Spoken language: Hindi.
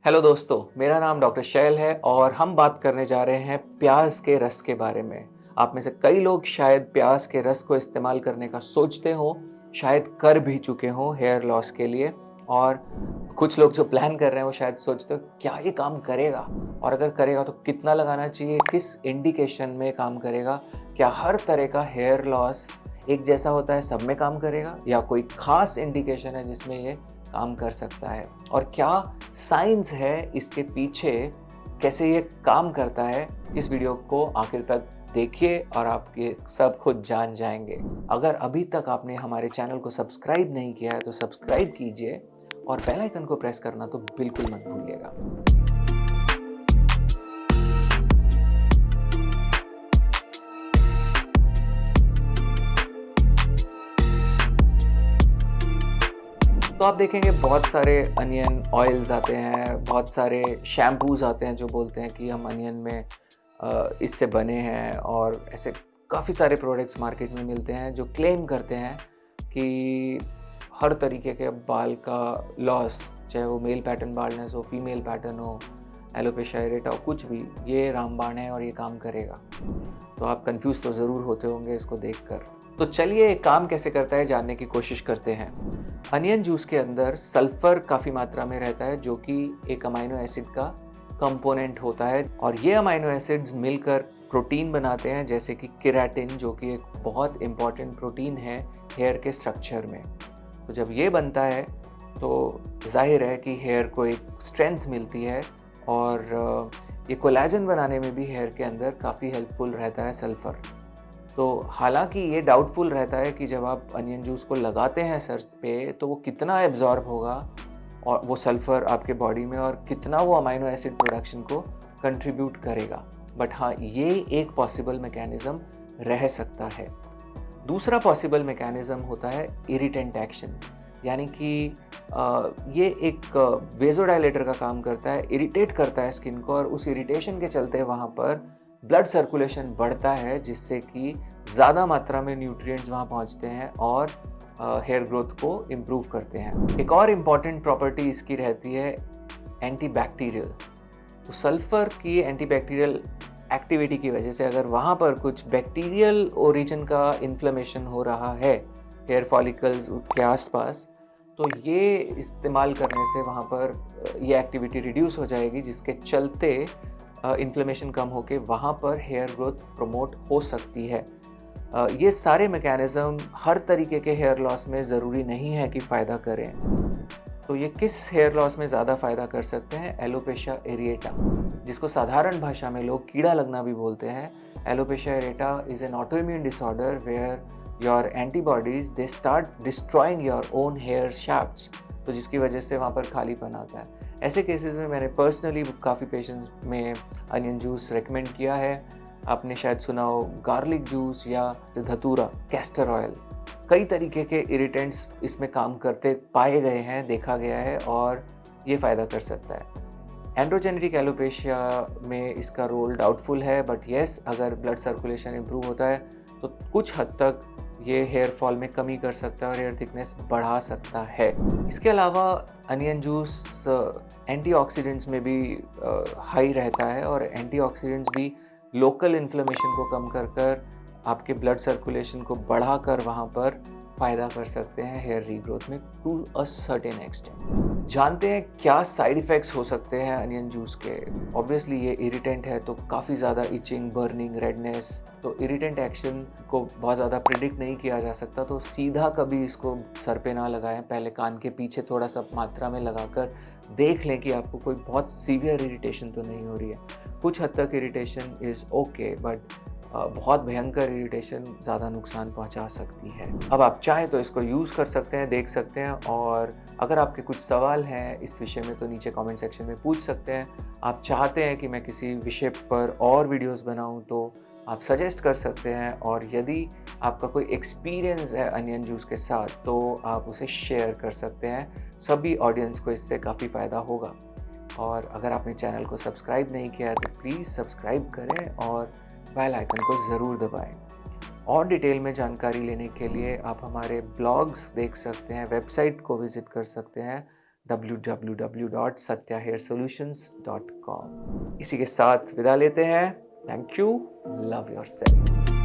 हेलो दोस्तों, मेरा नाम डॉक्टर शैल है और हम बात करने जा रहे हैं प्याज के रस के बारे में। आप में से कई लोग शायद प्याज के रस को इस्तेमाल करने का सोचते हो, शायद कर भी चुके हो हेयर लॉस के लिए। और कुछ लोग जो प्लान कर रहे हैं वो शायद सोचते हो क्या ये काम करेगा, और अगर करेगा तो कितना लगाना चाहिए, किस इंडिकेशन में काम करेगा, क्या हर तरह का हेयर लॉस एक जैसा होता है, सब में काम करेगा, या कोई खास इंडिकेशन है जिसमें ये काम कर सकता है, और क्या साइंस है इसके पीछे, कैसे ये काम करता है। इस वीडियो को आखिर तक देखिए और आप ये सब खुद जान जाएंगे। अगर अभी तक आपने हमारे चैनल को सब्सक्राइब नहीं किया है तो सब्सक्राइब कीजिए और बेल आइकन को प्रेस करना तो बिल्कुल मत भूलिएगा। तो आप देखेंगे बहुत सारे अनियन ऑयल्स आते हैं, बहुत सारे शैम्पूज आते हैं जो बोलते हैं कि हम अनियन में इससे बने हैं, और ऐसे काफ़ी सारे प्रोडक्ट्स मार्केट में मिलते हैं जो क्लेम करते हैं कि हर तरीके के बाल का लॉस, चाहे वो मेल पैटर्न बाल्डनेस हो, फीमेल पैटर्न हो, एलोपेशिया एरेटा हो, कुछ भी, ये रामबाण है और ये काम करेगा। तो आप कंफ्यूज तो ज़रूर होते होंगे इसको देखकर। तो चलिए ये काम कैसे करता है जानने की कोशिश करते हैं। अनियन जूस के अंदर सल्फर काफ़ी मात्रा में रहता है जो कि एक अमाइनो एसिड का कंपोनेंट होता है, और ये अमाइनो एसिड्स मिलकर प्रोटीन बनाते हैं, जैसे कि केराटिन, जो कि एक बहुत इम्पॉर्टेंट प्रोटीन है हेयर के स्ट्रक्चर में। तो जब ये बनता है तो जाहिर है कि हेयर को एक स्ट्रेंथ मिलती है, और ये कोलेजन बनाने में भी हेयर के अंदर काफ़ी हेल्पफुल रहता है सल्फ़र। तो हालांकि ये डाउटफुल रहता है कि जब आप अनियन जूस को लगाते हैं सर पे तो वो कितना एब्जॉर्ब होगा और वो सल्फ़र आपके बॉडी में, और कितना वो अमाइनो एसिड प्रोडक्शन को कंट्रीब्यूट करेगा। बट हाँ, ये एक पॉसिबल मैकेनिज़्म रह सकता है। दूसरा पॉसिबल मैकेनिज़्म होता है इरिटेंट एक्शन, यानी कि ये एक वेज़ोडाइलेटर का काम करता है, इरिटेट करता है स्किन को, और उस इरिटेशन के चलते वहाँ पर ब्लड सर्कुलेशन बढ़ता है, जिससे कि ज़्यादा मात्रा में न्यूट्रिएंट्स वहाँ पहुँचते हैं और हेयर ग्रोथ को इम्प्रूव करते हैं। एक और इम्पॉर्टेंट प्रॉपर्टी इसकी रहती है एंटीबैक्टीरियल। तो सल्फ़र की एंटीबैक्टीरियल एक्टिविटी की वजह से अगर वहाँ पर कुछ बैक्टीरियल ओरिजिन का इन्फ्लेमेशन हो रहा है हेयर फॉलिकल्स के आसपास, तो ये इस्तेमाल करने से वहाँ पर ये एक्टिविटी रिड्यूस हो जाएगी, जिसके चलते इन्फ्लेमेशन कम होके वहाँ पर हेयर ग्रोथ प्रमोट हो सकती है। ये सारे मैकेनिज़्म हर तरीके के हेयर लॉस में ज़रूरी नहीं है कि फ़ायदा करें। तो ये किस हेयर लॉस में ज़्यादा फ़ायदा कर सकते हैं? एलोपेशिया एरिएटा, जिसको साधारण भाषा में लोग कीड़ा लगना भी बोलते हैं। Alopecia areata is an autoimmune disorder where your antibodies they start destroying your own hair shafts, तो जिसकी वजह से वहाँ पर खालीपन आता है। ऐसे केसेस में मैंने पर्सनली काफ़ी पेशेंट्स में अनियन जूस रेकमेंड किया है। आपने शायद सुना हो गार्लिक जूस या धतूरा, कैस्टर ऑयल, कई तरीके के इरिटेंट्स इसमें काम करते पाए गए हैं, देखा गया है, और ये फ़ायदा कर सकता है। एंड्रोजेनेटिक एलोपेशिया में इसका रोल डाउटफुल है, बट येस, अगर ब्लड सर्कुलेशन इम्प्रूव होता है तो कुछ हद तक ये हेयर फॉल में कमी कर सकता है और हेयर थिकनेस बढ़ा सकता है। इसके अलावा अनियन जूस एंटीऑक्सीडेंट्स में भी हाई रहता है, और एंटीऑक्सीडेंट्स भी लोकल इन्फ्लेमेशन को कम कर आपके ब्लड सर्कुलेशन को बढ़ाकर वहाँ पर फ़ायदा कर सकते हैं हेयर रीग्रोथ में टू अ सर्टेन एक्सटेंट। जानते हैं क्या साइड इफ़ेक्ट्स हो सकते हैं अनियन जूस के। ऑब्वियसली ये इरिटेंट है तो काफ़ी ज़्यादा इचिंग, बर्निंग, रेडनेस, तो इरिटेंट एक्शन को बहुत ज़्यादा प्रिडिक्ट नहीं किया जा सकता, तो सीधा कभी इसको सर पे ना लगाएं। पहले कान के पीछे थोड़ा सा मात्रा में लगाकर देख लें कि आपको कोई बहुत सीवियर इरिटेशन तो नहीं हो रही है। कुछ हद तक इरिटेशन इज़ ओके, बट बहुत भयंकर इरिटेशन ज़्यादा नुकसान पहुंचा सकती है। अब आप चाहें तो इसको यूज़ कर सकते हैं, देख सकते हैं, और अगर आपके कुछ सवाल हैं इस विषय में तो नीचे कमेंट सेक्शन में पूछ सकते हैं। आप चाहते हैं कि मैं किसी विषय पर और वीडियोस बनाऊं तो आप सजेस्ट कर सकते हैं, और यदि आपका कोई एक्सपीरियंस है अनियन जूस के साथ तो आप उसे शेयर कर सकते हैं। सभी ऑडियंस को इससे काफ़ी फ़ायदा होगा। और अगर आपने चैनल को सब्सक्राइब नहीं किया है तो प्लीज़ सब्सक्राइब करें और बेल आइकन को ज़रूर दबाएं। और डिटेल में जानकारी लेने के लिए आप हमारे ब्लॉग्स देख सकते हैं, वेबसाइट को विज़िट कर सकते हैं www.satyahairsolutions.com। इसी के साथ विदा लेते हैं। Thank you, love yourself.